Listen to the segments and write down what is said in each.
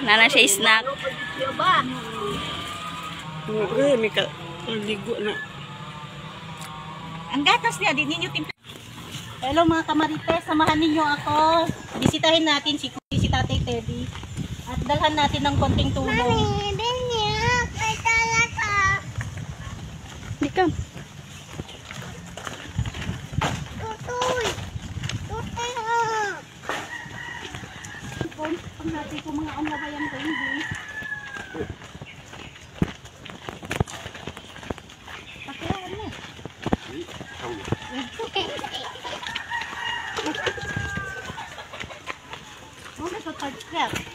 Nana siya snack. Okay, may ligo na. Ang gatas niya, din ninyo timpla. Hello mga kamarites, samahan ninyo ako. Bisitahin natin si Tatay Teddy. At dalhan natin ng konting tulong. Mami, niya, kay talata. Di ka. Tutoy. Tutoy ha. Pag natin kung mga amlabayan ko hindi. Pakiyawan mo.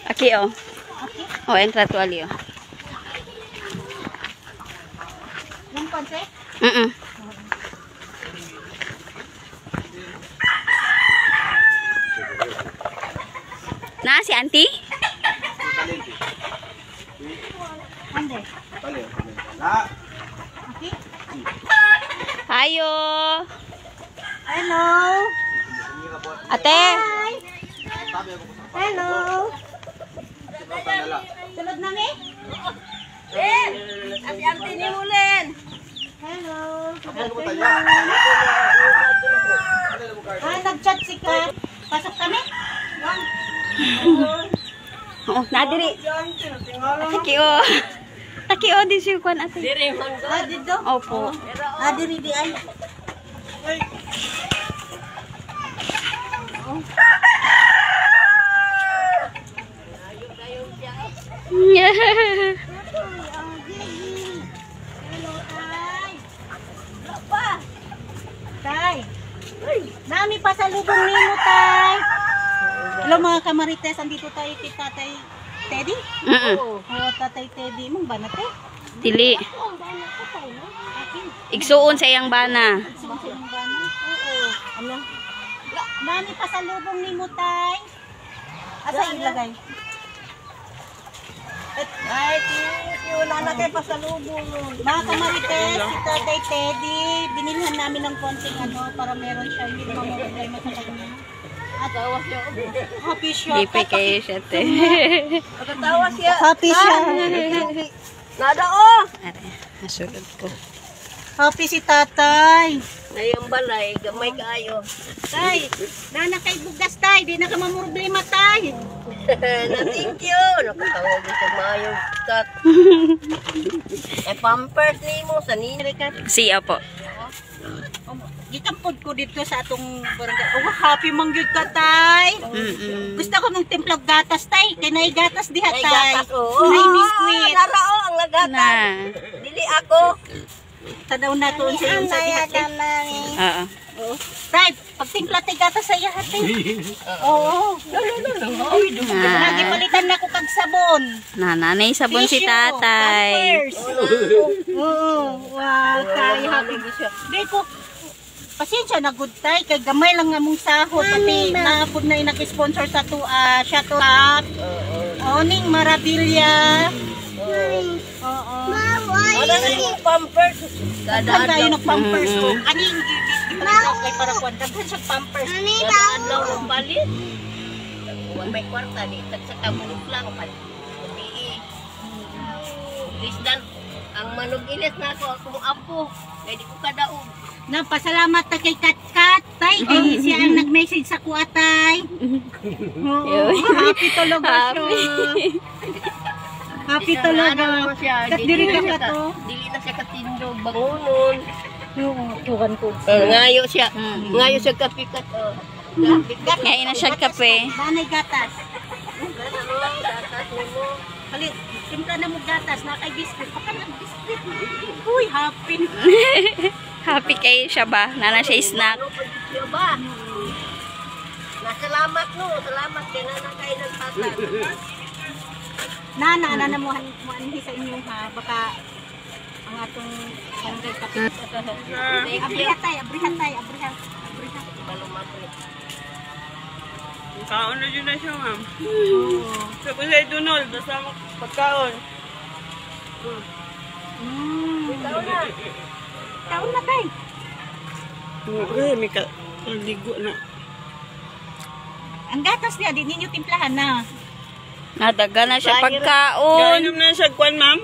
Aki oh. Okay. Oh, entra tu ali oh. Yung konse? Na si auntie? Ande. Okay. Ayo. Hello. Ate. Hello. Sulod na mi? Ati auntie ni Mulen. Hello. Nag-chat si Kat. Pasok kami? Oh, nadiri. Taki oh. Taki oh di siya kuan ate. Diri man do. Dito? Opo. Diri di ay. Hello, Tay. Tay. Nami pasalubong nimo, Tay. Hello mga kamarites, andito tayo kay Tatay Teddy. Oo, Tatay Teddy. Mong ba na, Tay? Dili. Igsuon sa iyang bana. Oo. Ano? Nami pasalubong nimo, Tay. Asa ilagay? Ay, wala na kay pasalubong. Mga kamarites, si Tatay Teddy, binilhan namin ng konting para meron siya, hindi naman problema sa kanya. At happy siya. Di pa kayo siya te. Pagkatawa siya. Happy siya. Nada oh. Are, nasulod ko. Happy si Tatay. Ngayong balay, gamay kaayo. Tay, nana kay bugas, Tay. Di na ka mamroblema, Tay. Na thank you. Nakatawag sa mayo kat. Pampers nimo sa nini kat. Siya po. Gikampod ko dito sa atong barangay. Oh, happy mangyud ka, Tay. Gusto ko ng timplag gatas, Tay. Kay nay gatas diha, Ay Tay. gatas oh. Nay biskuit. Narao ang nagatan. Na. Dili ako. Tanaw na to sa iyong sa diha, Tay. Oo. Tay, pagtimpla tay gatas sa iya, Tay. Oo. Lagi palitan na ko kag sabon. Nanay sabon si Tissue, tatay. Pampers. Oo. Wow, Tay. Happy siya. Di ko, pasensya na good, Tay. Kay gamay lang nga mong sahod. Pati naapod na inaki-sponsor sa Shut Up. Oning Marabilia. Oo. Ano na yung pampers? Daghan kayo ng pampers ko. Kaning gipalagay kay para kuan. Daghan siya pampers. Adlaw ng balit. May kwarta di sa tabulog lang pa. Lisdan ang manugilis na ako mo apo. Kaya di ko kadaog. Napasalamat ta kay Kat Tay. Kay siya ang nag-message sa kuha, Tay. Oo. Happy talaga siya. Happy talaga. Kat diri ka ka to. Dili na siya katindog bangunon. Tuhan ko. Ngayo siya. Ngayo siya kapikat. Ngayon na siya kape. Nanay gatas. Halit, timpla na mo gatas na kay biscuit. Pakalang biscuit. Uy, happy. Happy kayo siya ba? Nana siya snack. Ba? Salamat no. Salamat kay nana kayo ng tatay. Nana mo anhi sa inyo ha. Baka ang atong barangay kapit. Abrihat tayo. Kaon na dyan na siya, ma'am. Tapos ay dunol, basta pagkaon. Kaon na tayo. Okay, may ligo na. Ang gatas niya, di ninyo timplahan na. Nadaga na siya Gainom pagkaon. na siya kwan, ma'am.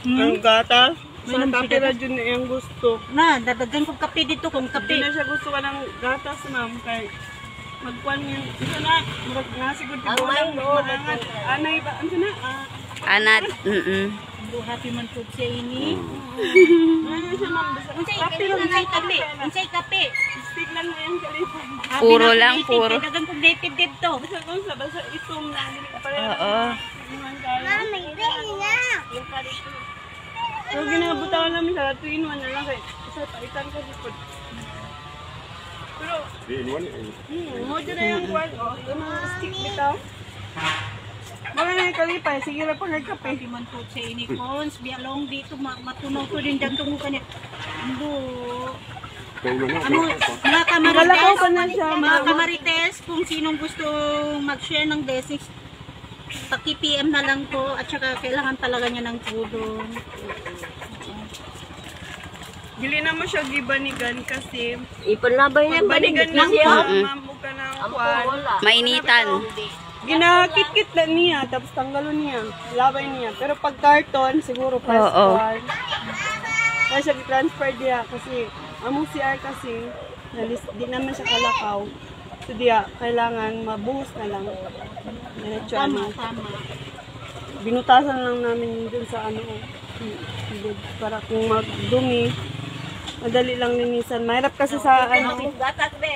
Ang gatas. Sa Mainom kape siya ra dyan yung gusto. Na, dadagan ko kape dito kung Hindi kape. na siya gusto ka ng gatas, ma'am. Kay magkwan yung, isa na, murag nasigod Ang lang, may maangat. Anay ba? Ano na? Anad. Happy man food siya ini. Ano siya, ma'am? Basta Unsay kape lang unsay kape? Unsay kape? Stick lang na yung kalipa. Puro lang, puro. Dagan kong native dito. Basta kung sa basta itom lang. Hindi ka pareho. Oo. Yung kalito. So, ginabutawan namin sa 2-in-1 na lang. Kaya, isa, paitan ko dito. Pero, mo dyan na yung kwan. O, ito na stick bitaw. Mga na yung kalipay. Sige na pa nagkape. Happy man food siya ini. Cons, bialong dito matunaw ko din dyan tungo kanit. Ando. Ano, mga Malakaw pa na siya, mga ma'am. kamarites, kung sinong gusto mag-share ng Desix, paki-PM na lang po at saka kailangan talaga niya ng tulong. Dili na mo siya gibanigan kasi Ipanlabay na ba banigan lang siya? po, ma'am, o ka ng Amo ko kwan. wala. Mainitan. Ginakit-kit lang niya, tapos tanggalon niya, labay niya. Pero pag carton, siguro first Oo. one. Kaya siya transfer diya kasi, among CR kasi, di naman siya kalakaw. So diya, kailangan mabuhos na lang. Diretso, Tama, ano. tama. Binutasan lang namin dun sa ano, para kung magdumi, madali lang linisan. Mahirap kasi sa ano, Gatak be.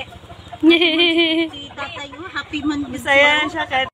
Si tatay mo, happy man. Bisaya siya kahit